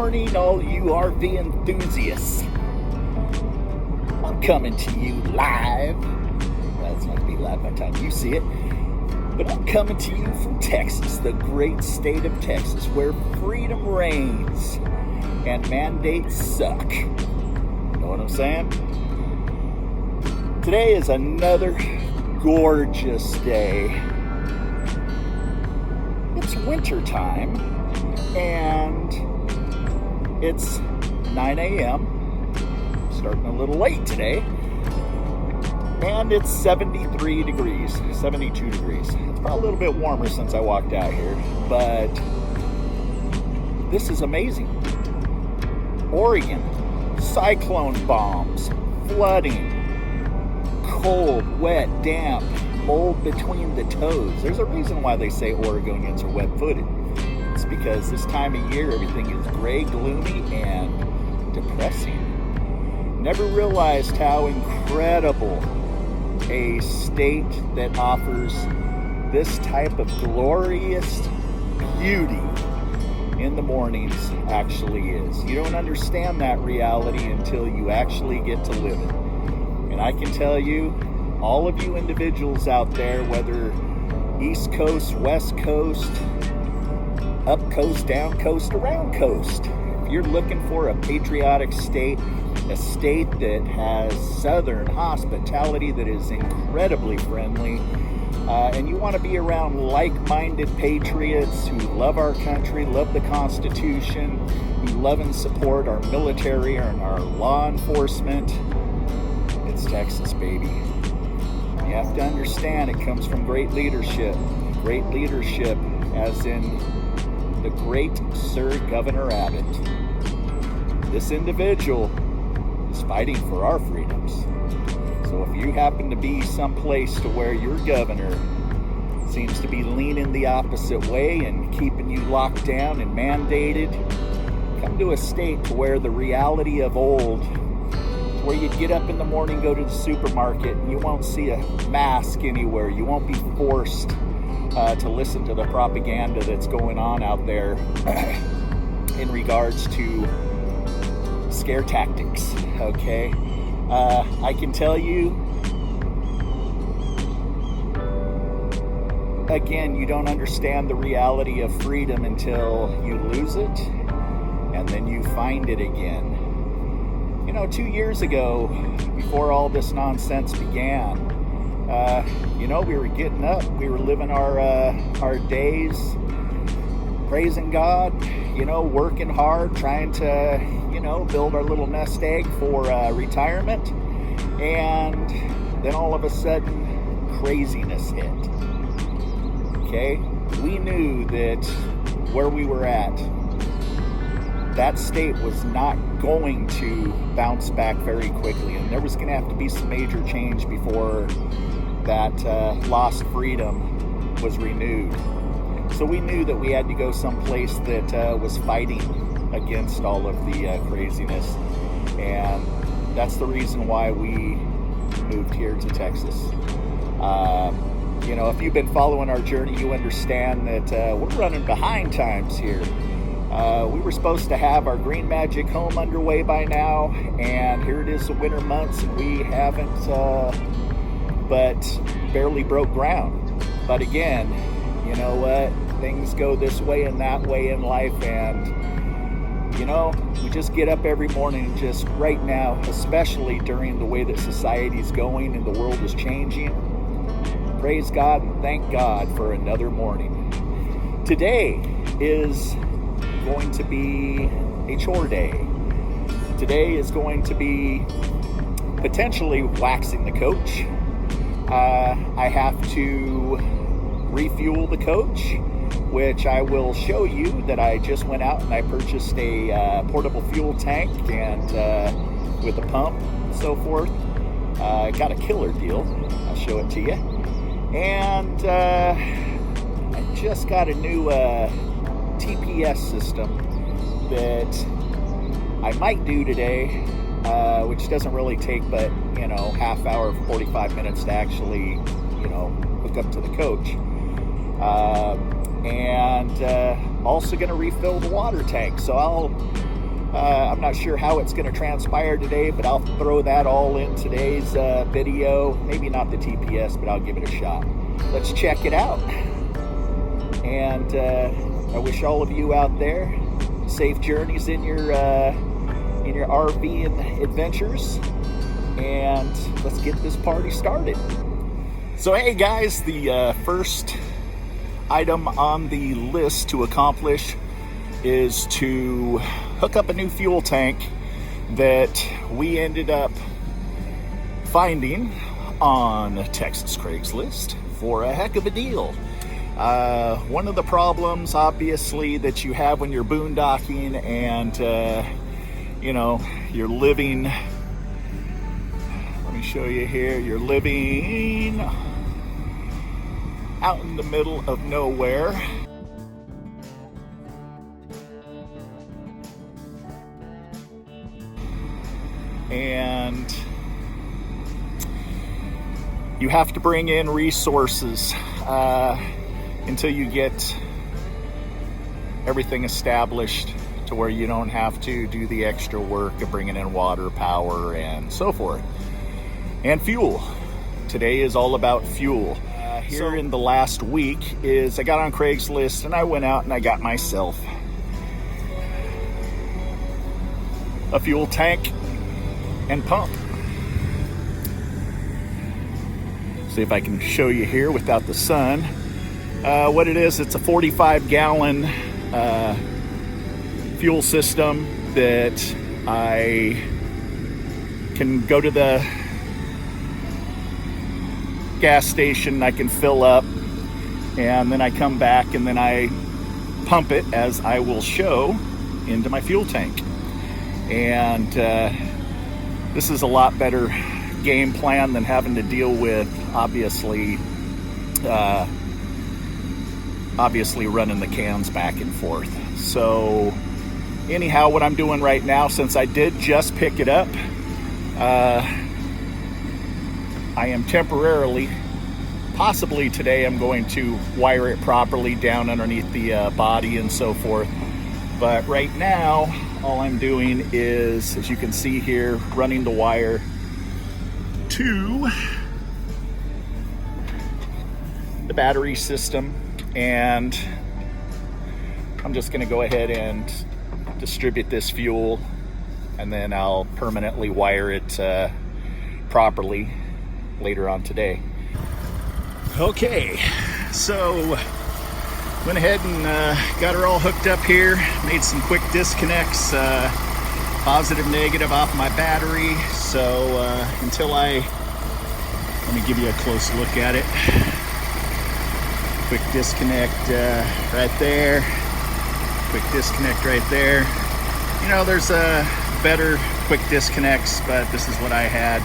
morning, all you RV enthusiasts. I'm coming to you live. Well, it's not going to be live by the time you see it. But I'm coming to you from Texas, the great state of Texas, where freedom reigns and mandates suck. You know what I'm saying? Today is another gorgeous day. It's winter time, and it's 9 a.m. Starting a little late today. And it's 73 degrees, 72 degrees. It's probably a little bit warmer since I walked out here, but this is amazing. Oregon, cyclone bombs, flooding, cold, wet, damp, mold between the toes. There's a reason why they say Oregonians are wet-footed. It's because this time of year everything is gray, gloomy, and depressing. Never realized how incredible a state that offers this type of glorious beauty in the mornings actually is. You don't understand that reality until you actually get to live it. And I can tell you, all of you individuals out there, whether East Coast, West Coast, up coast, down coast, around coast, if you're looking for a patriotic state, a state that has southern hospitality that is incredibly friendly, and you want to be around like-minded patriots who love our country, love the Constitution, who love and support our military and our law enforcement, it's Texas, baby. You have to understand it comes from great leadership. Great leadership as in the great Sir Governor Abbott. This individual is fighting for our freedoms. So if you happen to be someplace to where your governor seems to be leaning the opposite way and keeping you locked down and mandated, come to a state to where the reality of old, where you'd get up in the morning, go to the supermarket, and you won't see a mask anywhere. You won't be forced to listen to the propaganda that's going on out there in regards to scare tactics, okay? I can tell you, again, you don't understand the reality of freedom until you lose it, and then you find it again. You know, 2 years ago, before all this nonsense began, we were getting up, we were living our days, praising God, working hard, trying to, build our little nest egg for retirement. And then all of a sudden, craziness hit. Okay? We knew that where we were at, that state was not going to bounce back very quickly, and there was going to have to be some major change before that lost freedom was renewed. So we knew that we had to go someplace that was fighting against all of the craziness, and that's the reason why we moved here to Texas. If you've been following our journey, you understand that we're running behind times here. We were supposed to have our Green Magic home underway by now, and here it is, the winter months, and we haven't but barely broke ground. But again, you know what? Things go this way and that way in life, and we just get up every morning and just right now, especially during the way that society's going and the world is changing, praise God and thank God for another morning. Today is going to be a chore day. Today is going to be potentially waxing the coach. I have to refuel the coach, which I will show you that I just went out and I purchased a portable fuel tank and with a pump and so forth. Got a killer deal. I'll show it to you. And I just got a new TPS system that I might do today, which doesn't really take but half hour, 45 minutes to actually hook up to the coach. And also going to refill the water tank. So I'll I'm not sure how it's going to transpire today, but I'll throw that all in today's video. Maybe not the TPS, but I'll give it a shot. Let's check it out. And I wish all of you out there safe journeys in your RV and adventures. And let's get this party started. So hey guys, the first item on the list to accomplish is to hook up a new fuel tank that we ended up finding on Texas Craigslist for a heck of a deal. One of the problems, obviously, that you have when you're boondocking and, you know, you're living, let me show you here, you're living out in the middle of nowhere. And you have to bring in resources until you get everything established to where you don't have to do the extra work of bringing in water, power, and so forth. And fuel. Today is all about fuel. Here in the last week is I got on Craigslist and I went out and I got myself a fuel tank and pump. See if I can show you here without the sun. What it is, it's a 45-gallon fuel system that I can go to the gas station, I can fill up, and then I come back and then I pump it, as I will show, into my fuel tank. And this is a lot better game plan than having to deal with obviously running the cans back and forth. So anyhow, what I'm doing right now, since I did just pick it up, I am temporarily, possibly today, I'm going to wire it properly down underneath the body and so forth. But right now, all I'm doing is, as you can see here, running the wire to the battery system, and I'm just going to go ahead and distribute this fuel, and then I'll permanently wire it properly later on today. Okay, so went ahead and got her all hooked up here, made some quick disconnects, positive, negative off my battery. So let me give you a close look at it. Quick disconnect right there, quick disconnect right there. You know, there's better quick disconnects, but this is what I had.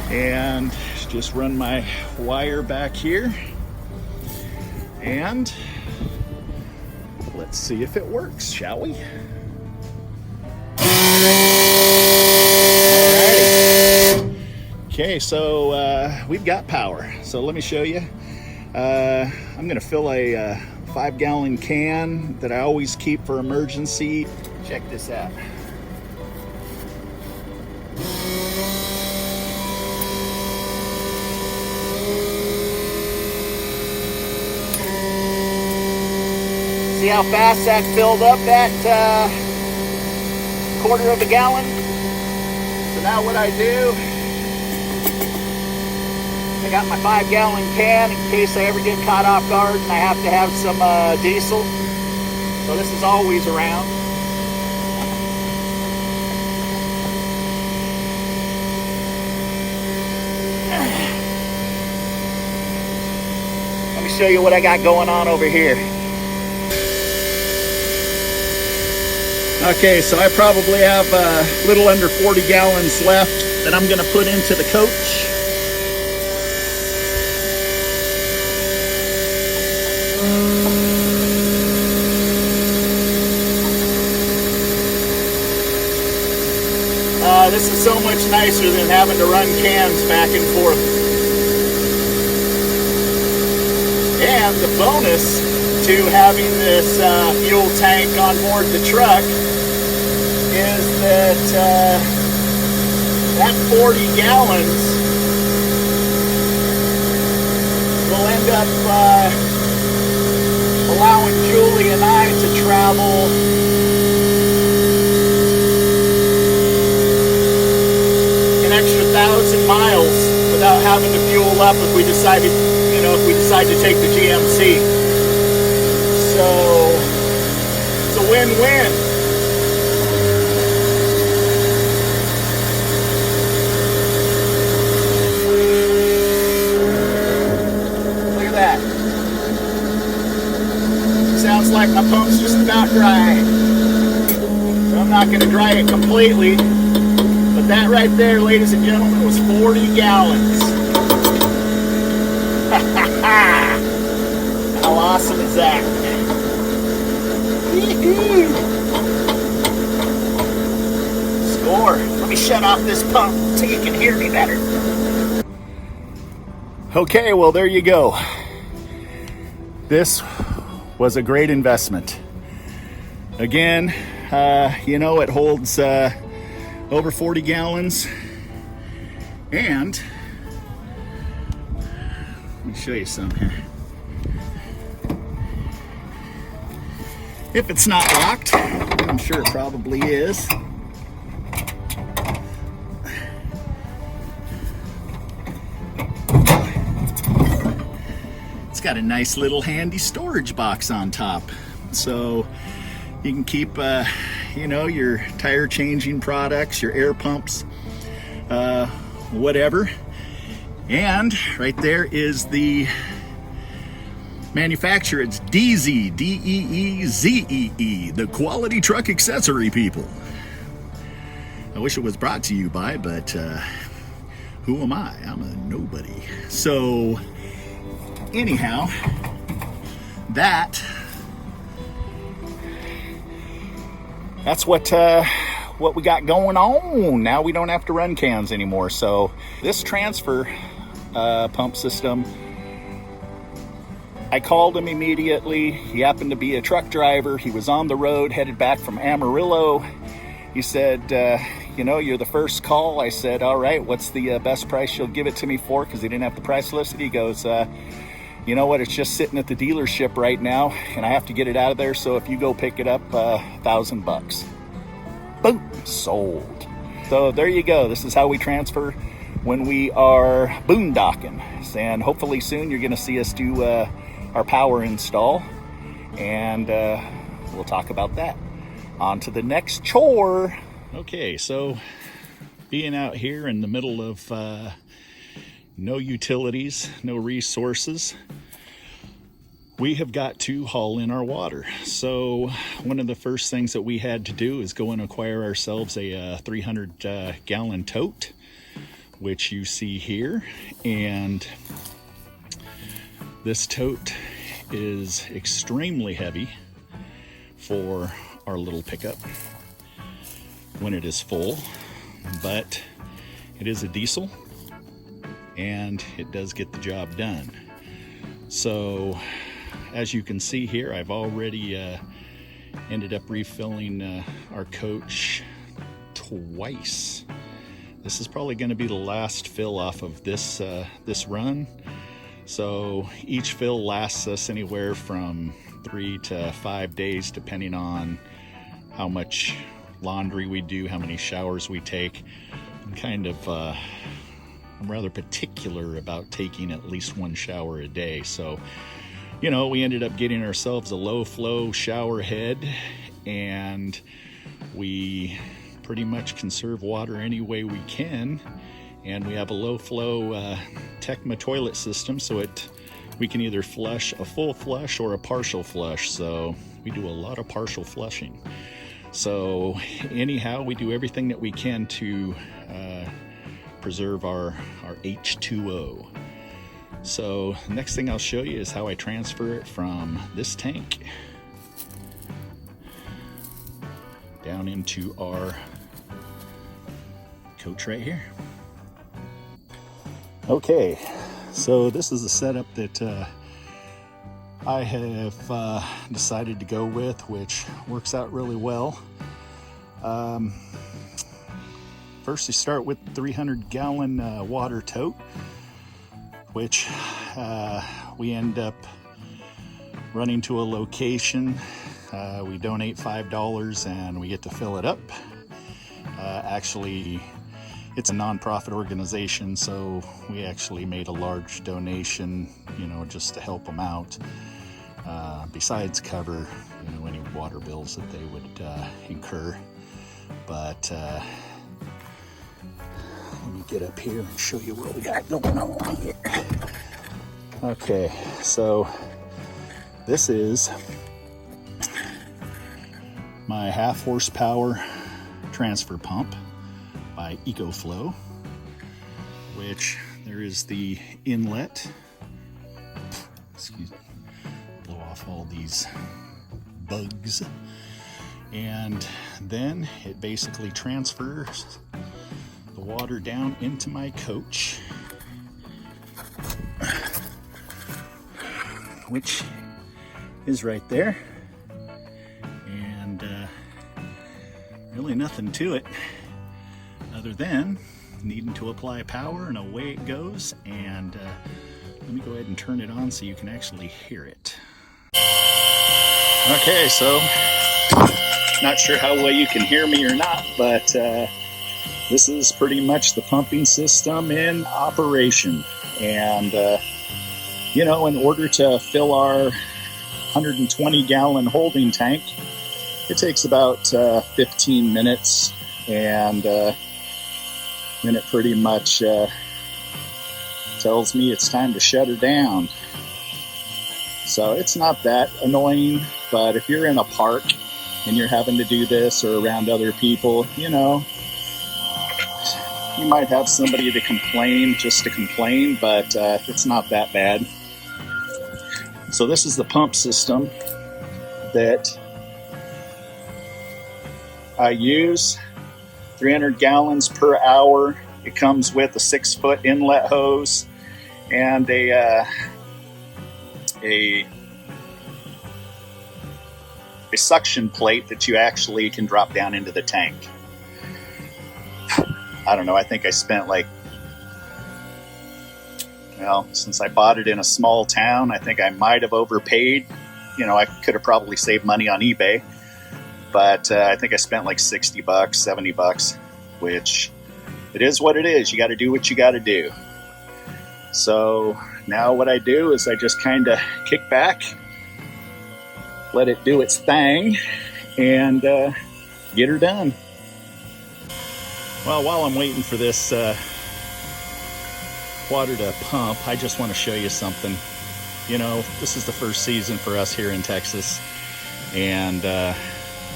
And just run my wire back here, and let's see if it works, shall we? Alrighty. Okay, so we've got power. So let me show you. I'm gonna fill a 5-gallon can that I always keep for emergency. Check this out. See how fast that filled up that quarter of a gallon? So now what I do, I got my 5-gallon can in case I ever get caught off guard and I have to have some diesel. So this is always around. Let me show you what I got going on over here. Okay, so I probably have a little under 40 gallons left that I'm going to put into the coach. This is so much nicer than having to run cans back and forth. And the bonus to having this fuel tank on board the truck is that that 40 gallons will end up allowing Julie and I to travel an extra 1,000 miles without having to fuel up if we decide to take the GMC. So it's a win-win. Look at that. Sounds like my pump's just about dry. So I'm not going to dry it completely. But that right there, ladies and gentlemen, was 40 gallons. How awesome is that? Score. Let me shut off this pump so you can hear me better. Okay, well, there you go. This was a great investment. Again, it holds over 40 gallons. And let me show you some here. If it's not locked, I'm sure it probably is. It's got a nice little handy storage box on top. So you can keep, your tire changing products, your air pumps, whatever. And right there is the manufacturer. It's DZ, D-E-E-Z-E-E, the Quality Truck Accessory People. I wish it was brought to you by, but who am I? I'm a nobody. So anyhow, that's what we got going on. Now we don't have to run cans anymore. So this transfer pump system, I called him immediately. He happened to be a truck driver. He was on the road headed back from Amarillo. He said, you're the first call. I said, all right, what's the best price you'll give it to me for? Because he didn't have the price listed. He goes, you know what, it's just sitting at the dealership right now and I have to get it out of there. So if you go pick it up, $1,000. Boom, sold. So there you go. This is how we transfer when we are boondocking. And hopefully soon you're going to see us do our power install, and we'll talk about that. On to the next chore. Okay, so being out here in the middle of no utilities, no resources, we have got to haul in our water. So one of the first things that we had to do is go and acquire ourselves a 300 gallon tote, which you see here. And this tote is extremely heavy for our little pickup when it is full, but it is a diesel and it does get the job done. So as you can see here, I've already ended up refilling our coach twice. This is probably going to be the last fill off of this run. So each fill lasts us anywhere from 3 to 5 days, depending on how much laundry we do, how many showers we take. I'm rather particular about taking at least one shower a day. So, we ended up getting ourselves a low flow shower head, and we pretty much conserve water any way we can. And we have a low flow Tecma toilet system, so we can either flush a full flush or a partial flush. So we do a lot of partial flushing. So anyhow, we do everything that we can to preserve our H2O. So next thing I'll show you is how I transfer it from this tank down into our coach right here. Okay, so this is the setup that I have decided to go with, which works out really well. First, you start with 300-gallon water tote, which we end up running to a location. We donate $5 and we get to fill it up. Actually, it's a nonprofit organization, so we actually made a large donation, just to help them out. Besides cover, any water bills that they would incur. But let me get up here and show you what we got going on here. Okay, so this is my 1/2 horsepower transfer pump by EcoFlow, which there is the inlet. Excuse me. Blow off all these bugs. And then it basically transfers the water down into my coach, which is right there. And really nothing to it other than needing to apply power, and away it goes. And let me go ahead and turn it on so you can actually hear it. Okay, so not sure how well you can hear me or not, but this is pretty much the pumping system in operation. And in order to fill our 120-gallon holding tank, it takes about 15 minutes, and then it pretty much tells me it's time to shut her down. So it's not that annoying, but if you're in a park and you're having to do this, or around other people, you might have somebody to complain just to complain, but it's not that bad. So this is the pump system that I use. 300 gallons per hour. It comes with a 6-foot inlet hose and a suction plate that you actually can drop down into the tank. I don't know, I think I spent since I bought it in a small town, I think I might have overpaid. I could have probably saved money on eBay, but I think I spent like $60, $70, which it is what it is. You got to do what you got to do. So now what I do is I just kind of kick back, let it do its thing, and get her done. Well, while I'm waiting for this water to pump, I just want to show you something. This is the first season for us here in Texas, and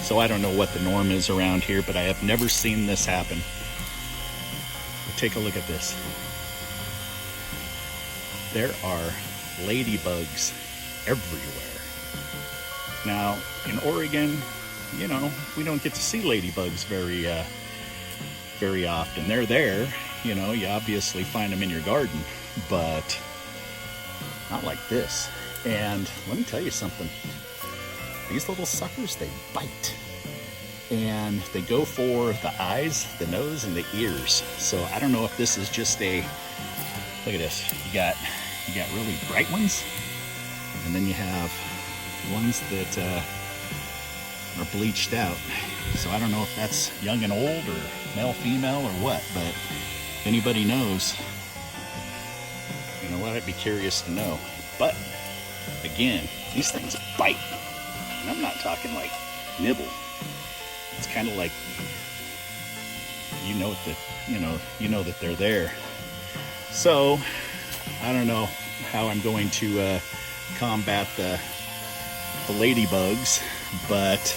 so I don't know what the norm is around here, but I have never seen this happen. But take a look at this. There are ladybugs everywhere. Now, in Oregon, we don't get to see ladybugs very often. They're there, you obviously find them in your garden, but not like this. And let me tell you something. These little suckers, they bite. And they go for the eyes, the nose, and the ears. So I don't know if this is just look at this. You got really bright ones, and then you have ones that are bleached out. So I don't know if that's young and old, or male, female, or what, but if anybody knows, I'd be curious to know. But again, these things bite, and I'm not talking like nibble. It's kind of like that they're there. So I don't know how I'm going to combat the ladybugs, but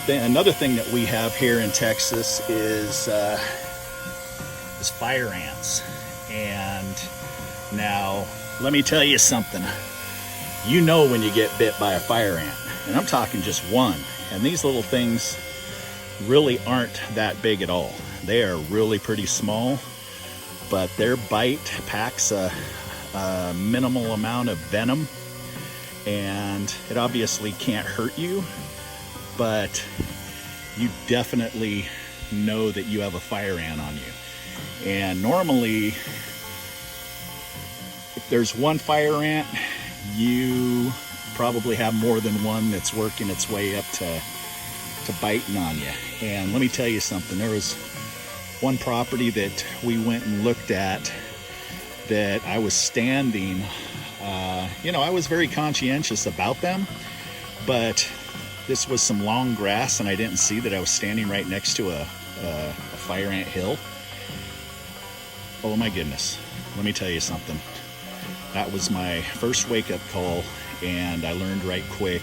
another thing that we have here in Texas is fire ants. And now let me tell you something. When you get bit by a fire ant, and I'm talking just one. And these little things really aren't that big at all. They are really pretty small, but their bite packs a minimal amount of venom, and it obviously can't hurt you, but you definitely know that you have a fire ant on you. And normally, if there's one fire ant, you probably have more than one that's working its way up to biting on you. And let me tell you something, there was one property that we went and looked at that I was standing, you know, I was very conscientious about them, but this was some long grass and I didn't see that I was standing right next to a fire ant hill. Oh my goodness, let me tell you something. That was my first wake-up call, and I learned right quick.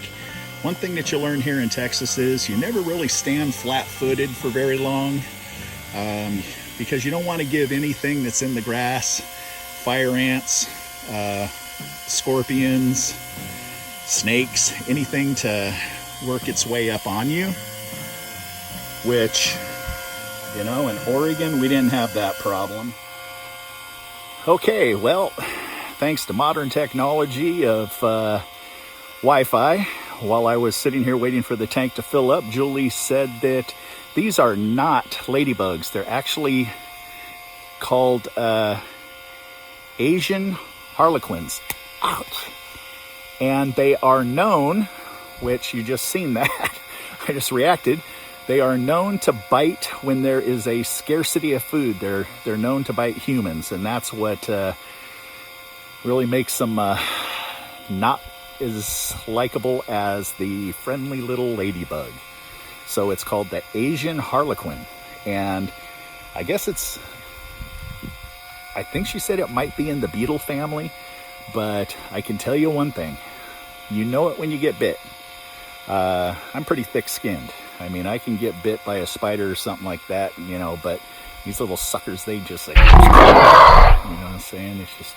One thing that you learn here in Texas is you never really stand flat-footed for very long, because you don't want to give anything that's in the grass, fire ants, scorpions, snakes, anything to work its way up on you, which, you know, in Oregon, we didn't have that problem. Okay, well, thanks to modern technology of Wi-Fi, while I was sitting here waiting for the tank to fill up, Julie said that these are not ladybugs. They're actually called Asian harlequins. Ouch. And they are known, which you just seen that, I just reacted, they are known to bite when there is a scarcity of food. They're known to bite humans, and that's what really makes them not as likable as the friendly little ladybug. So it's called the Asian harlequin, and I guess I think she said it might be in the beetle family, but I can tell you one thing, you know it when you get bit. I'm pretty thick-skinned. I mean, I can get bit by a spider or something like that, you know, but these little suckers, they just like, you know what I'm saying? It's just,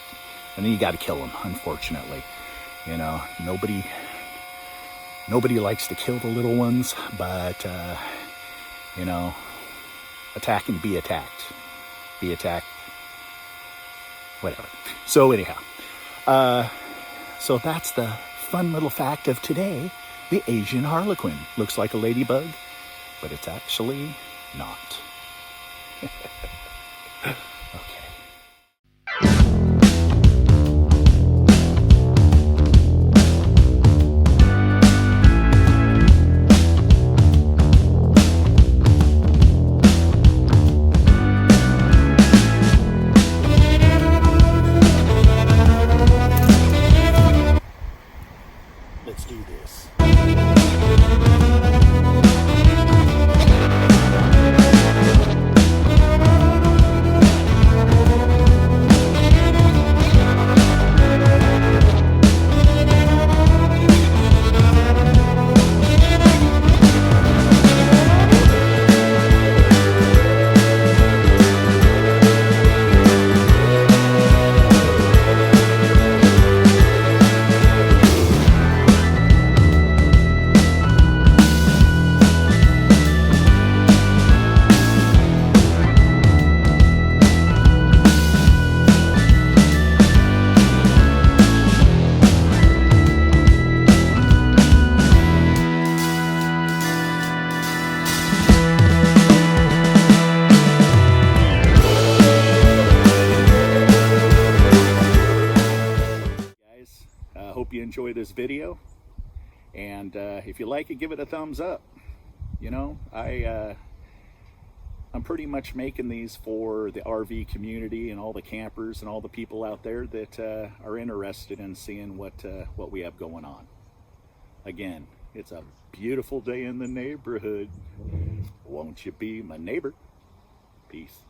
and then you got to kill them, unfortunately. You know, nobody likes to kill the little ones, but, you know, attack and be attacked. Be attacked. Whatever. So anyhow, so that's the fun little fact of today. The Asian harlequin looks like a ladybug, but it's actually not. Okay. Let's do this. Hope you enjoy this video, and if you like it, give it a thumbs up. You know, I'm pretty much making these for the RV community and all the campers and all the people out there that are interested in seeing what we have going on. Again, it's a beautiful day in the neighborhood. Won't you be my neighbor? Peace.